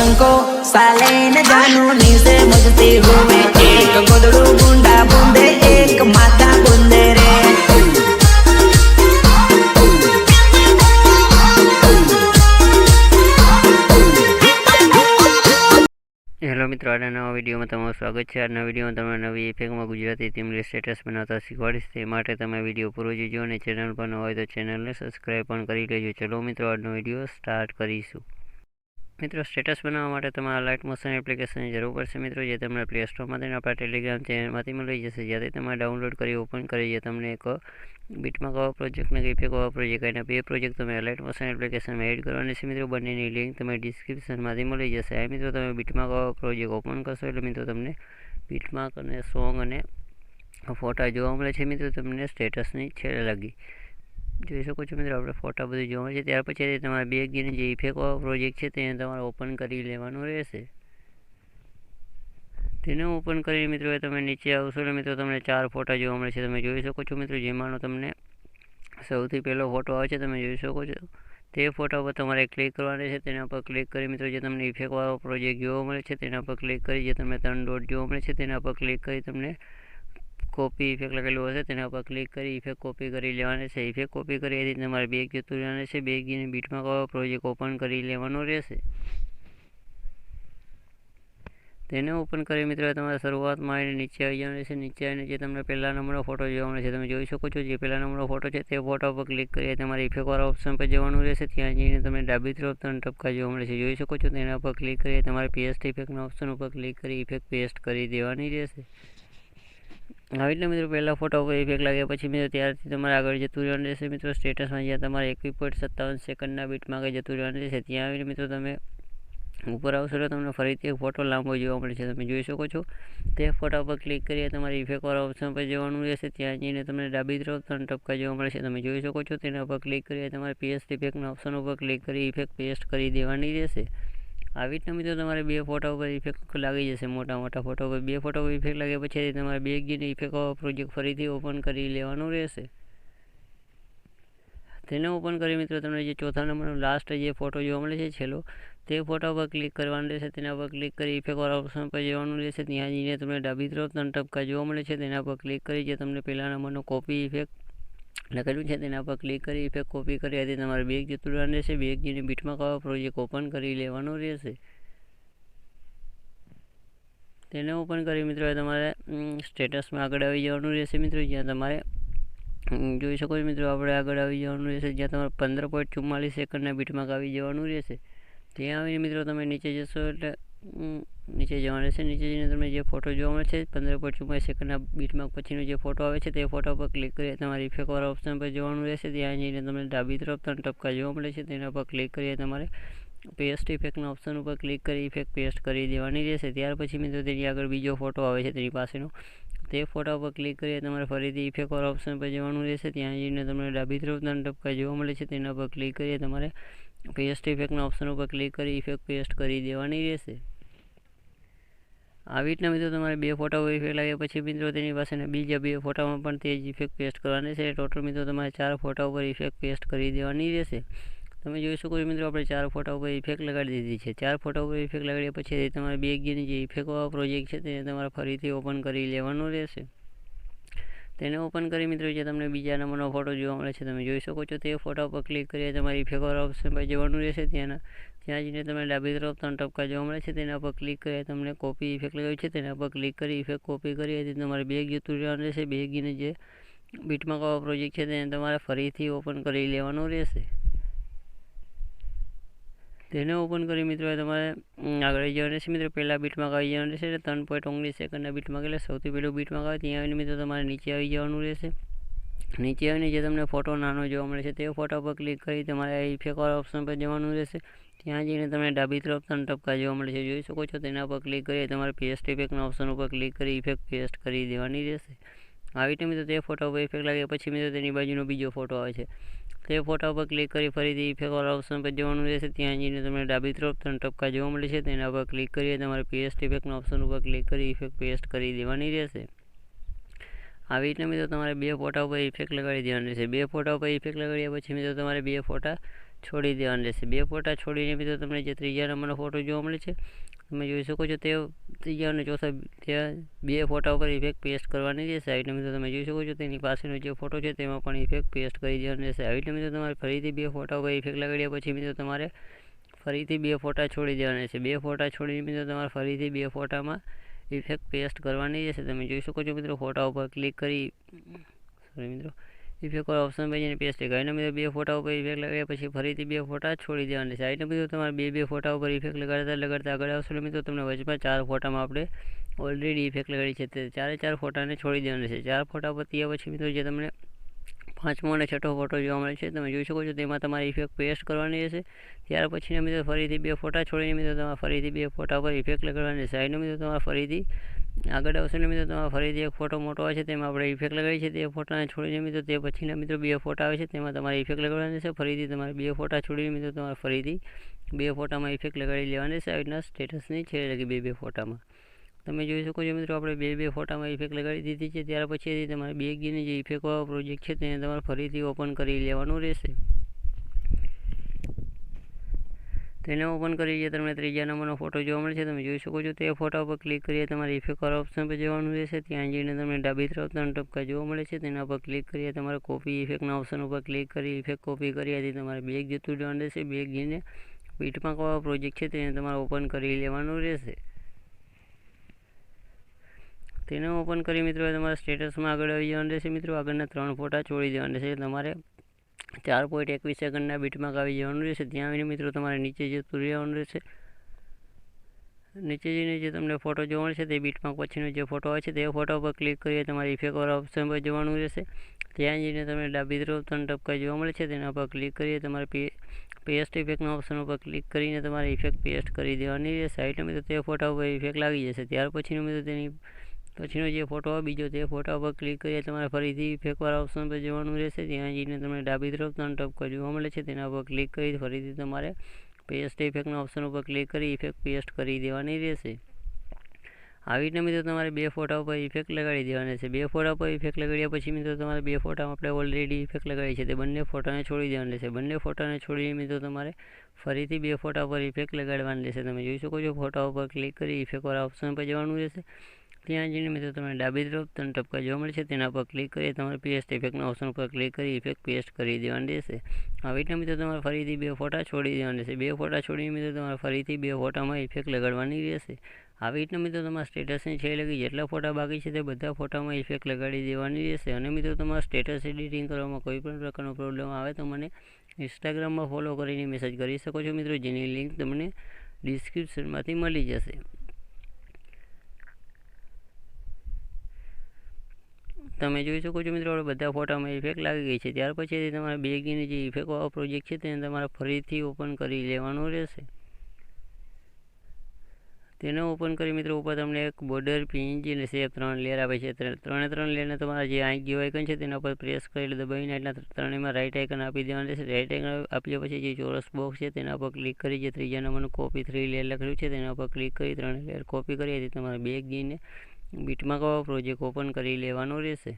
पंखो साले न जानू नीचे मुझसे हुए एक गोदड़ू गुंडा बूंदे एक माथा बूंदे रे। हेलो मित्रों, आज नवा विडियो में तमाરું स्वागत है। आज विडियो में तमने नवी इफेक्ट में गुजराती थीम स्टेटस बनाता शीखवाड़ीश। ते माटे तमे विडियो पूरो जोजो और चेनल पर न होय तो चेनल ने सब्सक्राइब पण करी लेजो। चलो मित्रों, आज विडियो स्टार्ट करीशुं। मित्रों, स्टेटस बनाववा माटे तमारे लाइट मोशन एप्लिकेशन की जरूर पड़शे। मित्रों, जे तमने प्ले स्टोर में अपना टेलिग्राम चेनल में मळी जशे, ज्यांथी तमारे डाउनलॉड करी ओपन करी तमने एक बीटमार्क आवा प्रोजेक्ट ने इफेक्ट आवा प्रोजेक्ट एना बे प्रोजेक्ट तमे लाइट मोशन एप्लिकेशन में एड करवानी छे। मित्रों, बंनेनी लिंक तमे डिस्क्रिप्शन में मळी जशे। आ मित्रों, तमे बीटमार्क आवा प्रोजेक्ट ओपन करशो एटले मित्रों तमने बीटमार्क अने सॉन्ग अने फोटा जोवा मळे छे। मित्रों, तमने स्टेटसनी छेड़े लागी જોઈ શકો છો। મિત્રો, આપણે ફોટા બધું જોવા છે, ત્યાર પછી તમારે બેકગ્રાઉન્ડ જે ઇફેક્ટ વાળો પ્રોજેક્ટ છે તેને તમારે ઓપન કરી લેવાનો રહેશે। તેને ઓપન કરી મિત્રો તમે નીચે આવશો એટલે મિત્રો તમને 4 ફોટા જોવા મળે છે, તમે જોઈ શકો છો। મિત્રો, જેમાંનો તમને સૌથી પહેલો ફોટો આવે છે તમે જોઈ શકો છો, તે ફોટા પર તમારે ક્લિક કરવાનું છે। તેના પર ક્લિક કરી મિત્રો જે તમને ઇફેક્ટ વાળો પ્રોજેક્ટ જોવા મળે છે તેના પર ક્લિક કરી, જે તમને 3 ડોટ જોવા મળે છે તેના પર ક્લિક કરી તમને कॉपी इफेक्ट लगेलू हे तेना पर क्लिक करी इफेक्ट कॉपी करी लेवानी छे। इफेक्ट कॉपी करी ए रीते तमारे बेग जतुं रहेवानुं छे। बेगनी बीटमार्क वाळो प्रोजेक्ट ओपन करी लेवानो रहेशे। तेने ओपन करी मित्रों तमारे शुरुआत में आवीने नीचे आई जवानुं छे। नीचे आवीने जे तमने पहला नंबरनो फोटो जोवा मळे छे तमे जोई शको छो। जे पहला नंबरनो फोटो छे ते फोटो पर क्लिक करी तमारे इफेक्ट वाळा ऑप्शन पर जवानुं रहेशे। त्यां जईने तमने डाबी तरफ 3 टपका जोवा मळे छे, जोई शको छो। तेना पर क्लिक करी तमारे पेस्ट इफेक्टना ऑप्शन पर क्लिक करी इफेक्ट पेस्ट करी देवानी रहेशे। આવી રીતે મિત્રો પહેલા ફોટો ઉપર ઇફેક્ટ લાગ્યા પછી મિત્રો ત્યારથી તમારે આગળ જતું રહેવાનું રહેશે। મિત્રો, સ્ટેટસમાં જ્યાં તમારે 21.57 સેકન્ડના બીટમાં જતું રહેવાનું રહેશે, ત્યાં આવીને મિત્રો તમે ઉપર આવશો તો તમને ફરીથી એક ફોટો લાંબો જોવા મળે છે, તમે જોઈ શકો છો। તે ફોટા પર ક્લિક કરીએ તમારે ઇફેક્ટવાળા ઓપ્શન પર જવાનું રહેશે। ત્યાં જઈને તમને ડાબી તરફ 3 ટપકા જોવા મળે છે, તમે જોઈ શકો છો। તેના પર ક્લિક કરીએ તમારે પેસ્ટ ઇફેક્ટના ઓપ્શન ઉપર ક્લિક કરી ઇફેક્ટ પેસ્ટ કરી દેવાની રહેશે। આવી રીતના મિત્રો તમારે 2 ફોટા ઉપર ઇફેક્ટ લાગી જશે। મોટા મોટા ફોટા ઉપર 2 ફોટા ઉપર ઇફેક્ટ લાગ્યા પછી તમારે બેગની ઇફેક્ટ પ્રોજેક્ટ ફરીથી ઓપન કરી લેવાનું રહેશે। તેને ઓપન કરી મિત્રો તમને જે ચોથા નંબરનો લાસ્ટ જે ફોટો જોવા મળે છે છેલ્લો, તે ફોટા પર ક્લિક કરવાનું રહેશે। તેના પર ક્લિક કરી ઇફેક્ટવાળા ઓપ્શન પર જવાનું રહેશે। ત્યાં જઈને તમને ડાબી તરફ 3 ટપકા જોવા મળે છે, તેના પર ક્લિક કરી જે તમને પહેલા નંબરનો કોપી ઇફેક્ટ લખેલું છે તેના પર ક્લિક કરી ઇફેક્ટ કોપી કરી આથી તમારે બેગ જતું રહેવાનું રહેશે। બેગ જઈને બીટમાર્ક વાળો પ્રોજેક્ટ ઓપન કરી લેવાનો રહેશે। તેને ઓપન કરી મિત્રો તમારે સ્ટેટસમાં આગળ આવી જવાનું રહેશે। મિત્રો, જ્યાં તમારે જોઈ શકો છો મિત્રો આપણે આગળ આવી જવાનું રહેશે, જ્યાં તમારે 15.44 સેકન્ડના બીટમાર્ક આવી જવાનું રહેશે। ત્યાં આવીને મિત્રો તમે નીચે જશો એટલે નીચે જવાનું રહેશે। નીચે જઈને તમને જે ફોટો જોવા મળે છે 15.44 સેકન્ડના બીટમાર્ક પછીનો જે ફોટો આવે છે તે ફોટો પર ક્લિક કરી તમારે ઇફેક્ટવાળા ઓપ્શન પર જવાનું રહેશે। ત્યાં જઈને તમને ડાબી તરફ 3 ટપકા જોવા મળે છે, તેના પર ક્લિક કરી તમારે પેસ્ટ ઇફેક્ટના ઓપ્શન ઉપર ક્લિક કરી ઇફેક્ટ પેસ્ટ કરી દેવાની રહેશે। ત્યાર પછી મિત્રો તેની આગળ બીજો ફોટો આવે છે તેની પાસેનો, તે ફોટા પર ક્લિક કરી તમારે ફરીથી ઇફેક્ટવાળા ઓપ્શન પર જવાનું રહેશે। ત્યાં જઈને તમને ડાબી તરફ 3 ટપકા જોવા મળે છે, તેના પર ક્લિક કરી તમારે પેસ્ટ ઇફેક્ટના ઓપ્શન ઉપર ક્લિક કરી ઇફેક્ટ પેસ્ટ કરી દેવાની રહેશે। આવી રીતના મિત્રો તમારે 2 ફોટા ઉપર ઇફેક્ટ લાગ્યા પછી મિત્રો તેની પાસેના બીજા 2 ફોટામાં પણ તે જ ઇફેક્ટ પેસ્ટ કરવાની છે। ટોટલ મિત્રો તમારે 4 ફોટા ઉપર ઇફેક્ટ પેસ્ટ કરી દેવાની રહેશે। તમે જોઈ શકો છો મિત્રો આપણે 4 ફોટા ઉપર ઇફેક્ટ લગાડી દીધી છે। 4 ફોટા ઉપર ઇફેક્ટ લગાડ્યા પછી તમારે બેગની જે ઇફેક્ટવાળો પ્રોજેક્ટ છે તેને તમારે ફરીથી ઓપન કરી લેવાનો રહેશે। તેને ઓપન કરી મિત્રો જે તમને બીજા નંબરનો ફોટો જોવા મળે છે તમે જોઈ શકો છો, તે ફોટા પર ક્લિક કરી તમારે ઇફેક્ટવાળા ઓપ્શન પર જવાનું રહેશે। ત્યાં જઈને તમને ડાબી તરફ 3 ટપકા જોવા મળે છે, તેના પર ક્લિક કરી તમને કોપી ઇફેક્ટ લગાવી છે તેના પર ક્લિક કરી ઇફેક્ટ કોપી કરી હતી તમારે બેગ જતું રહેવાનું રહેશે। બેગીને જે બીટમાર્ક વાળો પ્રોજેક્ટ છે તેને તમારે ફરીથી ઓપન કરી લેવાનો રહેશે। તેને ઓપન કરી મિત્રો તમારે આગળ જવાનું રહેશે। મિત્રો, પહેલાં બીટમાર્ક આવી જવાનું રહેશે એટલે 3.19 સેકન્ડના બીટમાર્ક એટલે સૌથી પહેલું બીટમાર્ક આવે ત્યાં આવીને મિત્રો તમારે નીચે આવી જવાનું રહેશે। નીચે આવીને જે તમને ફોટો નાનો જોવા મળે છે તે ફોટા પર ક્લિક કરી તમારે ઇફેક્ટવાળા ઓપ્શન પર જવાનું રહેશે। ત્યાં જઈને તમને ડાબી તરફ 3 ટપકા જોવા મળે છે, જોઈ શકો છો। તેના પર ક્લિક કરી તમારે પેસ્ટ ઇફેક્ટના ઓપ્શન ઉપર ક્લિક કરી ઇફેક્ટ પેસ્ટ કરી દેવાની રહેશે। આવી રીતે મિત્રો તે ફોટા ઉપર ઇફેક્ટ લાગ્યા પછી મિત્રો તેની બાજુનો બીજો ફોટો આવે છે, તે ફોટા ઉપર ક્લિક કરી ફરીથી ઇફેક્ટવાળા ઓપ્શન પર જવાનું રહેશે। ત્યાં જઈને તમને ડાબી તરફ 3 ટપકા જોવા મળે છે, તેના પર ક્લિક કરી તમારે પેસ્ટ ઇફેક્ટના ઓપ્શન ઉપર ક્લિક કરી ઇફેક્ટ પેસ્ટ કરી દેવાની રહેશે। આવી રીતના મિત્રો તમારે 2 ફોટા ઉપર ઇફેક્ટ લગાડી દેવાની રહેશે। 2 ફોટા ઉપર ઇફેક્ટ લગાડ્યા પછી મિત્રો તમારે 2 ફોટા છોડી દેવાના રહેશે. 2 ફોટા છોડીને મિત્રો તમને જે ત્રીજા નંબરનો ફોટો જોવા મળે છે તમે જોઈ શકો છો તે ત્રીજા અને ચોથા ત્યાં 2 ફોટા ઉપર ઇફેક્ટ પેસ્ટ કરવાની રહેશે. આવી રીતે મિત્રો તમે જોઈ શકો છો તેની પાસેનો જે ફોટો છે તેમાં પણ ઇફેક્ટ પેસ્ટ કરી દેવાની રહેશે. આવી રીતે મિત્રો તમારે ફરીથી 2 ફોટા ઉપર ઇફેક્ટ લગાડ્યા પછી મિત્રો તમારે ફરીથી 2 ફોટા છોડી દેવાના છે. 2 ફોટા છોડીને મિત્રો તમારે ફરીથી 2 ફોટામાં ઇફેક્ટ પેસ્ટ કરવાની રહેશે. તમે જોઈ શકો છો મિત્રો ફોટા ઉપર ક્લિક કરી ઇફેક્ટ વાળા ઓપ્શન પર જઈને પેસ્ટ લગાવીને મિત્રો 2 ફોટા ઉપર ઇફેક્ટ લગાવ્યા પછી ફરીથી 2 ફોટા છોડી દેવાના છે. આ રીતે મિત્રો તમારે 2 ફોટા ઉપર ઇફેક્ટ લગાડતા આગળ આવશો મિત્રો તમને વચમાં 4 ફોટામાં આપણે ઓલરેડી ઇફેક્ટ લગાડી છે તે 4 ફોટાને છોડી દેવાના છે. 4 ફોટા પર ત્યાં પછી મિત્રો જે તમને 5મો અને 6ઠ્ઠો ફોટો જોવા મળે છે તમે જોઈ શકો છો તેમાં તમારે ઇફેક્ટ પેસ્ટ કરવાની રહેશે. ત્યાર પછી મિત્રો ફરીથી 2 ફોટા છોડીને મિત્રો તમારે ફરીથી 2 ફોટા પર ઇફેક્ટ લગાડવાની રહેશે. આનો મિત્રો તમારે ફરીથી આગળ આવશે ને મિત્રો તમારે ફરીથી એક ફોટો મોટો આવે છે તેમાં આપણે ઇફેક્ટ લગાવી છે તે ફોટાને છોડીને મિત્રો તે પછીના મિત્રો 2 ફોટા આવે છે તેમાં તમારે ઇફેક્ટ લગાડવાની છે. ફરીથી તમારે 2 ફોટા છોડીને મિત્રો તમારે ફરીથી 2 ફોટામાં ઇફેક્ટ લગાડી લેવાની છે. આવી રીતના સ્ટેટસની છે લગી 2 ફોટામાં તમે જોઈ શકો છો મિત્રો આપણે 2 ફોટામાં ઇફેક્ટ લગાડી દીધી છે. ત્યાર પછી તમારે બેગની જે ઇફેક્ટ વાળો પ્રોજેક્ટ છે તેને તમારે ફરીથી ઓપન કરી લેવાનું રહેશે. તેને ઓપન કરી જે તમને ત્રીજા નંબરનો ફોટો જોવા મળે છે તમે જોઈ શકો છો તે ફોટા ઉપર ક્લિક કરીએ તમારે ઇફેક્ટ વાળા ઓપ્શન પર જવાનું રહેશે. ત્યાં જઈને તમને ડાબી તરફ 3 ટપકા જોવા મળે છે તેના પર ક્લિક કરીએ તમારે કોપી ઇફેક્ટના ઓપ્શન ઉપર ક્લિક કરી ઇફેક્ટ કોપી કર્યાથી તમારે બેગ જતું રહેવાનું રહેશે. બેગ જઈને બીટમાર્ક વાળો પ્રોજેક્ટ છે તેને તમારે ઓપન કરી લેવાનું રહેશે. તેને ઓપન કરી મિત્રો તમારા સ્ટેટસમાં આગળ આવી જવાનું રહેશે. મિત્રો આગળના 3 ફોટા છોડી દેવાના છે. તમારે 4.21 સેકન્ડના બીટમાર્ક આવી જવાનું રહેશે. ત્યાં આવીને મિત્રો તમારે નીચે જતું રહેવાનું રહેશે. નીચે જઈને જે તમને ફોટો જોવા મળશે તે બીટમાર્ક પછીનો જે ફોટો આવે છે તે ફોટા ઉપર ક્લિક કરીએ તમારે ઇફેક્ટ વાળા ઓપ્શન પર જવાનું રહેશે. ત્યાં જઈને તમને ડાબી તરફ 3 ટપકા જોવા મળે છે તેના પર ક્લિક કરીએ તમારે પેસ્ટ ઇફેક્ટના ઓપ્શન ઉપર ક્લિક કરીને તમારે ઇફેક્ટ પેસ્ટ કરી દેવાની રહેશે. એટલે મિત્રો તે ફોટા ઉપર ઇફેક્ટ લાગી જશે. ત્યાર પછીનો મિત્રો તેની પછીનો જે ફોટો આવે બીજો તે ફોટા ઉપર ક્લિક કરીએ તમારે ફરીથી ઇફેક્ટ વાળા ઓપ્શન પર જવાનું રહેશે. ત્યાં જઈને તમને ડાબી તરફ 3 ટપકા જોવા મળે છે તેના પર ક્લિક કરી ફરીથી તમારે પેસ્ટ ઇફેક્ટના ઓપ્શન ઉપર ક્લિક કરી ઇફેક્ટ પેસ્ટ કરી દેવાની રહેશે. આવી રીતે મિત્રો તમારે 2 ફોટા ઉપર ઇફેક્ટ લગાડી દેવાના છે. 2 ફોટા ઉપર ઇફેક્ટ લગાડ્યા પછી મિત્રો તમારે 2 ફોટામાં આપણે ઓલરેડી ઇફેક્ટ લગાડી છે તે બંને ફોટાને છોડી દેવાના છે. બંને ફોટાને છોડીને મિત્રો તમારે ફરીથી 2 ફોટા ઉપર ઇફેક્ટ લગાડવાની રહેશે. તમે જોઈ શકો છો ફોટા ઉપર ક્લિક કરી ઇફેક્ટ વાળા ઓપ્શન પર જવાનું રહેશે. ત્યાં જઈને મિત્રો તમને ડાબી તરફ 3 ટપકા જોવા મળે છે તેના પર ક્લિક કરી તમારે પેસ્ટ ઇફેક્ટના ઓપ્શન ઉપર ક્લિક કરી ઇફેક્ટ પેસ્ટ કરી દેવાની રહેશે. આવી રીતે મિત્રો તમારે ફરીથી 2 ફોટા છોડી દેવાના છે. 2 ફોટા છોડીને મિત્રો તમારે ફરીથી 2 ફોટામાં ઇફેક્ટ લગાડવાની રહેશે. આવી રીતે મિત્રો તમારા સ્ટેટસની છે લગી જેટલા ફોટા બાકી છે તે બધા ફોટામાં ઇફેક્ટ લગાડી દેવાની રહેશે. અને મિત્રો તમારા સ્ટેટસ એડિટિંગ કરવામાં કોઈ પણ પ્રકારનો પ્રોબ્લેમ આવે તો મને ઇન્સ્ટાગ્રામમાં ફોલો કરીને મેસેજ કરી શકો છો મિત્રો, જેની લિંક તમને ડિસ્ક્રિપ્શનમાંથી મળી જશે. તમે જોઈ શકો છો મિત્રો આપણે બધા ફોટામાં ઇફેક્ટ લાગી ગઈ છે. ત્યાર પછી તમારે બેગની જે ઇફેક્ટ વાળો પ્રોજેક્ટ છે તેને તમારે ફરીથી ઓપન કરી લેવાનું રહેશે. તેને ઓપન કરી મિત્રો ઉપર તમને એક બોર્ડર પીએનજી અને શેપ 3 લેયર આવે છે. 3 લેયરને તમારા જે આઈક જેવું આઇકન છે તેના પર પ્રેસ કરી દબાવીને એટલા ત્રણેયમાં રાઈટ આઇકન આપી દેવાનું રહેશે. રાઈટ આઇકન આપ્યા પછી જે ચોરસ બોક્સ છે તેના પર ક્લિક કરી જે ત્રીજા નંબરનું કોપી 3 લેયર લખેલું છે તેના પર ક્લિક કરી 3 લેયર કોપી કરી હતી તમારે બેગ જઈને બીટમાર્ક વાળો પ્રોજેક્ટ ઓપન કરી લેવાનો રહેશે.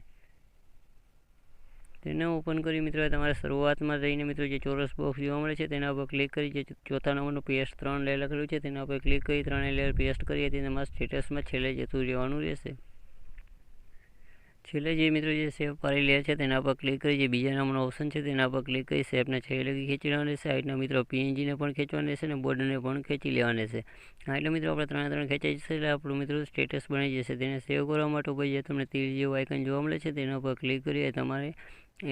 તેને ઓપન કરી મિત્રો તમારે શરૂઆતમાં જઈને મિત્રો જે ચોરસ બોક્સ જોવા મળે છે તેના ઉપર ક્લિક કરી જે ચોથા નંબરનું પેસ્ટ 3 લેયર લખેલું છે તેના ઉપર ક્લિક કરી 3 લેયર પેસ્ટ કરી હતી તમારા સ્ટેટસમાં છેલ્લે જતું રહેવાનું રહેશે. છેલ્લે જે મિત્રો જે સેવ વાળી લેયર છે તેના પર ક્લિક કરી જે બીજા નંબરનો ઓપ્શન છે તેના પર ક્લિક કરી શેપને છેલ્લે લગી ખેંચી લેવાનું રહેશે. આ રીતના મિત્રો પીએનજીને પણ ખેંચવાનું રહેશે અને બોર્ડરને પણ ખેંચી લેવાનું રહેશે. આ એટલે મિત્રો આપણે 3 ખેંચાઈ જશે એટલે આપણું મિત્રો સ્ટેટસ બની જશે. તેને સેવ કરવા માટે પછી જે તમને તીર જેવું આઇકન જોવા મળે છે તેના પર ક્લિક કરી તમારે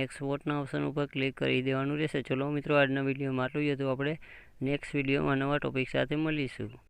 એક્સપોર્ટના ઓપ્શન ઉપર ક્લિક કરી દેવાનું રહેશે. ચલો મિત્રો આજના વિડીયોમાં આટલું જ હતું. આપણે નેક્સ્ટ વિડીયોમાં નવા ટોપિક સાથે મળીશું.